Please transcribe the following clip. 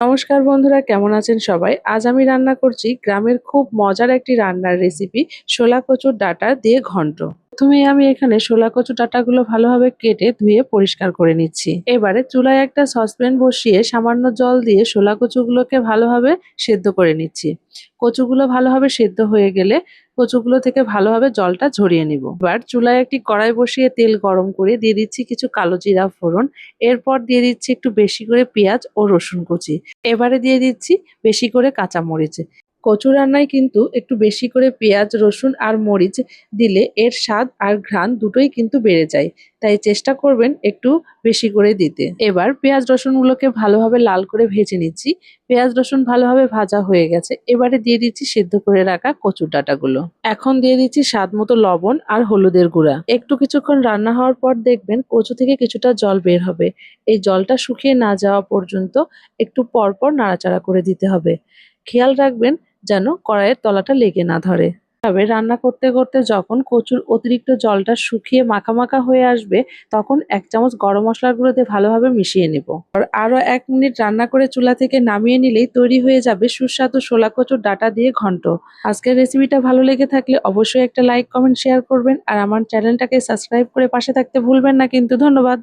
নমস্কার বন্ধুরা, কেমন আছেন সবাই? আজ আমি রান্না করছি গ্রামের খুব মজার একটি রান্নার রেসিপি, শোলা কচুর ডাঁটা দিয়ে ঘন্ট। প্রথমেই আমি এখানে শোলা কচুর ডাঁটাগুলো ভালোভাবে কেটে ধুয়ে পরিষ্কার করে নিচ্ছি। এবারে চুলায় একটা সসপ্যান বসিয়ে সামান্য জল দিয়ে শোলা কচুগুলোকে ভালোভাবে সেদ্ধ করে নিচ্ছি। কচুগুলো ভালোভাবে সেদ্ধ হয়ে গেলে কচুগুলো থেকে ভালোভাবে জলটা ঝরিয়ে নিব। এবার চুলায় একটি কড়াই বসিয়ে তেল গরম করে দিয়ে দিচ্ছি কিছু কালো জিরা ফোড়ন। এরপর দিয়ে দিচ্ছি একটু বেশি করে পেঁয়াজ ও রসুন কুচি। এবারে দিয়ে দিচ্ছি বেশি করে কাঁচামরিচ। কচু রান্নায় কিন্তু একটু বেশি করে পেঁয়াজ, রসুন আর মরিচ দিলে এর স্বাদ আর ঘ্রাণ দুটোই কিন্তু বেড়ে যায়। তাই চেষ্টা করবেন একটু বেশি করে দিতে। এবার পেঁয়াজ রসুনগুলোকে ভালোভাবে লাল করে ভেজে নিচ্ছি। পেঁয়াজ রসুন ভালোভাবে ভাজা হয়ে গেছে। এবারে দিয়ে দিচ্ছি সেদ্ধ করে রাখা কচুর ডাঁটাগুলো। এখন দিয়ে দিচ্ছি স্বাদ মতো লবণ আর হলুদের গুঁড়া। একটু কিছুক্ষণ রান্না হওয়ার পর দেখবেন কচু থেকে কিছুটা জল বের হবে। এই জলটা শুকিয়ে না যাওয়া পর্যন্ত একটু পরপর নাড়াচাড়া করে দিতে হবে। খেয়াল রাখবেন যেন কড়াইয়ের তলাটা লেগে না ধরে। তবে রান্না করতে করতে যখন কচুর অতিরিক্ত জলটা শুকিয়ে মাখা মাখা হয়ে আসবে, তখন ১ চামচ গরম মসলার গুঁড়ো দিয়ে ভালোভাবে মিশিয়ে নেব। আরো ১ মিনিট রান্না করে চুলা থেকে নামিয়ে নিলেই তৈরি হয়ে যাবে সুস্বাদু শোলা কচুর ডাঁটা দিয়ে ঘন্ট। আজকের রেসিপিটা ভালো লেগে থাকলে অবশ্যই একটা লাইক, কমেন্ট, শেয়ার করবেন আর আমার চ্যানেলটাকে সাবস্ক্রাইব করে পাশে থাকতে ভুলবেন না কিন্তু। ধন্যবাদ।